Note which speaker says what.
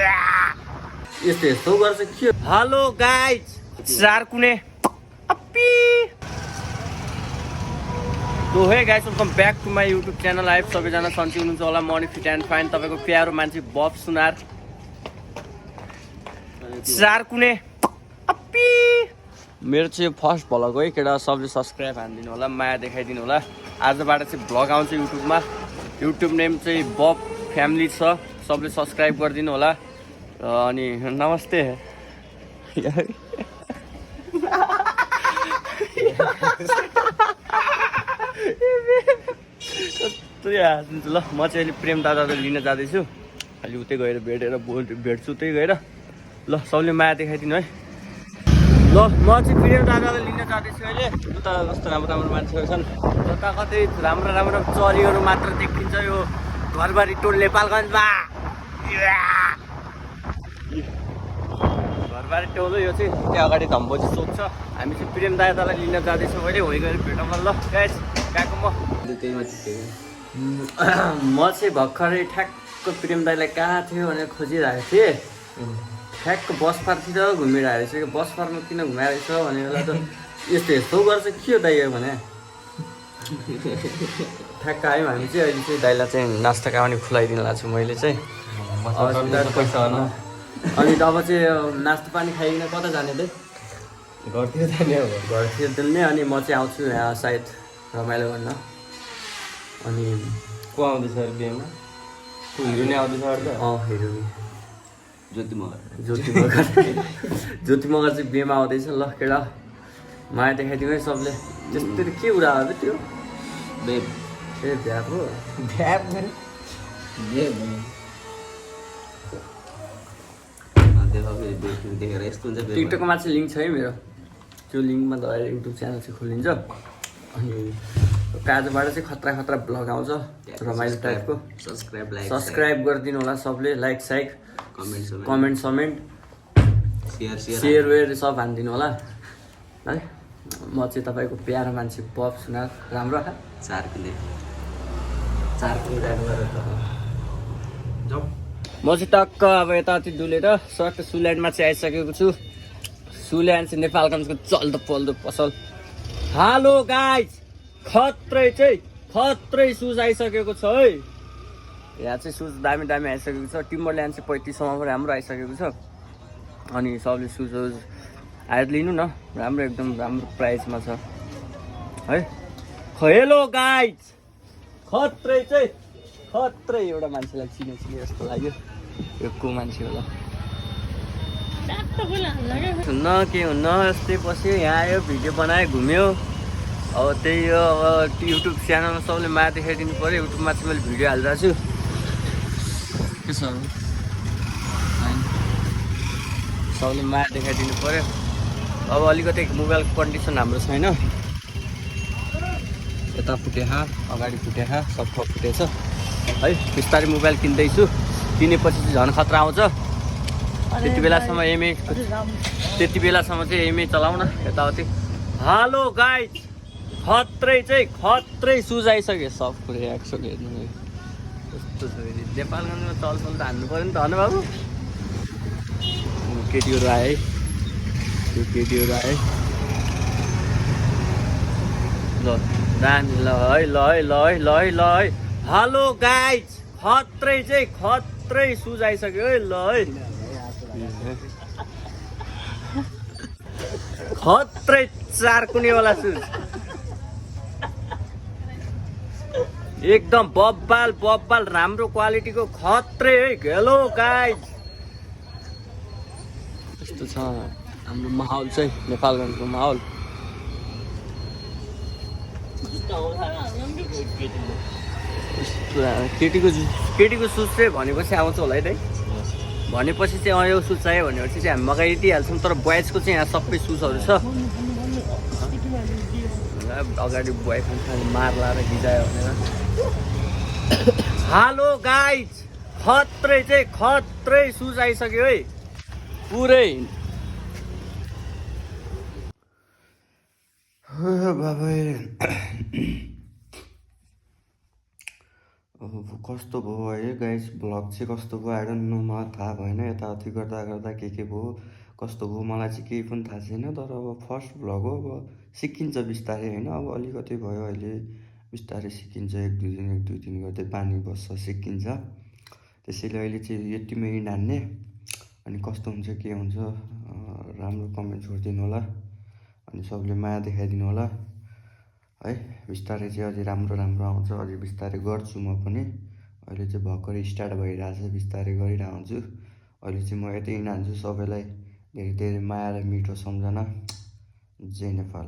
Speaker 1: यस्तो यस्तो गर्छ के। हेलो गाइज, चार कुने अप्पी। तो hey guys, welcome back to my YouTube channel. आइफ सबैजना सन्चै हुनुहुन्छ होला। म फिट एन्ड फाइन, तपाईँको प्यारो मान्छे बब सुनार। चार कुने अप्पी। मेरो चाहिँ फर्स्ट भ्लग है केटा, सबले सब्सक्राइब हानिदिनु होला, माया देखाइदिनु होला। आजबाट चाहिँ भ्लग आउँछ युट्युबमा। युट्युब नेम चाहिँ बब फ्यामिली छ, सबले सब्सक्राइब गरिदिनु होला। अनि नमस्ते ल। म चाहिँ अहिले प्रेम दादालाई लिन जाँदैछु। अहिले उतै गएर भेट्छु त्यही गएर। ल सबले माया देखाइदिनु है। ल म चाहिँ प्रेम दादालाई लिन जाँदैछु अहिले। उता कस्तो राम्रो राम्रो मान्छेहरू छन्, जता कतै राम्रो राम्रो चरीहरू मात्र देखिन्छ यो घरबारी टोल नेपालगञ्जमा। घरबारी टोल यो चाहिँ त्यहाँ अगाडि धम्बोजी चोक छ। हामी चाहिँ प्रेम दादालाई लिन जाँदैछौँ अहिले। होइ गएर भेटौँ ल गाइस। गएको म चाहिँ भर्खरै ठ्याक्क प्रेम दाईलाई कहाँ थियो भनेर खोजिरहेको थिएँ। ठ्याक्क बस पार्कतिर घुमिरहेको रहेछ। बस पार्कमा किन घुमाइरहेछ भने बेला त यस्तो यस्तो गर्छ के हो दाइ भने ठ्याक्क आयौँ हामी चाहिँ। अहिले चाहिँ दाइलाई चाहिँ नास्ता खाने खुलाइदिनु लाग्छु मैले चाहिँ। अनि अब चाहिँ नास्ता पानी खाइकन कता जाने त?
Speaker 2: घरतिर जाने हो।
Speaker 1: घरतिर जाने। अनि म चाहिँ आउँछु यहाँ सायद रमाइलो गर्न। अनि
Speaker 2: को आउँदैछ बिहेमा? हिरो नै आउँदैछ अरू त?
Speaker 1: हिरो
Speaker 2: ज्योति मगर
Speaker 1: ज्योति मगर चाहिँ बिहेमा आउँदैछ। ल केटा माया देखाइदिनु है सबले। त्यस्तो के कुरा हो त्यो?
Speaker 2: बेब
Speaker 1: ए भ्याप हो।
Speaker 2: भ्याप देखेर यस्तो हुन्छ।
Speaker 1: टिकटकमा चाहिँ लिङ्क छ है मेरो। त्यो लिङ्कमा त युट्युब च्यानल चाहिँ खोलिन्छ। अनि काजबाट चाहिँ खतरा खतरा भ्लग आउँछ रमाइलो टाइपको। सब्सक्राइब गरिदिनु होला सबले। लाइक साइक कमेन्ट समेन्ट सेयर वेयर सब हानिदिनु होला है। म चाहिँ तपाईँको प्यारो मान्छे बब सुनार। राम्रो
Speaker 2: चार किले
Speaker 1: म चाहिँ टक्क अब यताति डुलेर सर्ट सुल्यान्डमा चाहिँ आइसकेको छु। सुल्यान्ड चाहिँ नेपालगञ्जको चल्दो पल्दो पसल। हेलो गाइज, खत्रै सुज आइसकेको छ है। यहाँ चाहिँ सुज दामी दामी आइसकेको छ। टिम्बरल्यान्ड चाहिँ 3500 राम्रो आइसकेको छ। अनि सबले सुजहरू आएर लिनु न, राम्रो एकदम राम्रो प्राइसमा छ है। हेलो गाइज, खत्रै एउटा मान्छेलाई चिने जस्तो लाग्यो। यो को मान्छे होला हुन्न के हुन्न। यस्तै बस्यो यहाँ आयो, भिडियो बनायो, घुम्यो। अब त्यही हो, अब युट्युब च्यानलमा सबले माया देखाइदिनु पऱ्यो। युट्युबमा चाहिँ मैले भिडियो हालिरहेको छु। के छ सबले माया देखाइदिनु पऱ्यो। अब अलिकति मोबाइलको कन्डिसन हाम्रो छैन। यता फुटेछ, अगाडि फुटेछ, सब थप फुटेछ है। बिस्तारै मोबाइल किन्दैछु। किनेपछि चाहिँ झन् खतरा आउँछ। त्यति बेलासम्म चाहिँ एमए चलाउन यताउति। हेलो गाइज, खत्रै सुज आइसक्यो। सब कुरो एक्सो हेर्नु कस्तो छ। नेपालगञ्जमा चल त हान्नु पऱ्यो नि त होइन बाबु। केटीहरू आए, त्यो केटीहरू आए। ल दामी ल है। हेलो गाइज, खत्रै सुज आइसक्यो है। ल है, खत्रै चार कुनेवाला सुज एकदम बब्बाल राम्रो क्वालिटीको खत्रै है। हेलो गाइज, यस्तो छ हाम्रो माहौल चाहिँ, नेपालगञ्जको माहौल। केटीको सुज चाहिँ भनेपछि आउँछ होला है दाइ। भनेपछि चाहिँ यो सुज चाहियो भनेपछि चाहिँ हामी मगाइदिइहाल्छौँ। तर बोइजको चाहिँ यहाँ सबै सुजहरू छ। अगाडि बोयफ्रेन्ड मार लाएर गिजायो भनेर। हेलो गाइज, खत्रै सुज आइसक्यो है पुरै। बाबा
Speaker 3: अब कस्तो भयो है गाइस भ्लग चाहिँ कस्तो भयो आई डोन्ट नो मलाई थाहा भएन यताउति गर्दा गर्दा के भयो कस्तो भयो मलाई चाहिँ केही पनि थाहा छैन तर अब फर्स्ट भ्लग हो अब सिकिन्छ बिस्तारै होइन अब अलिकति भयो अहिले बिस्तारै सिकिन्छ एक दुई दिन गर्दै बानी बस्छ सिकिन्छ त्यसैले अहिले चाहिँ यतिमै हान्ने अनि कस्तो हुन्छ के हुन्छ राम्रो कमेन्ट छोडिदिनु होला अनि सबले माया देखाइदिनु होला है बिस्तारै चाहिँ अझै राम्रो आउँछ अझै बिस्तारै गर्छु म पनि अहिले चाहिँ भर्खरै स्टार्ट भइरहेछ बिस्तारै गरिरहेको हुन्छु अहिले चाहिँ म यतै हान्छु सबैलाई धेरै धेरै माया र मिठो सम्झना जय नेपाल।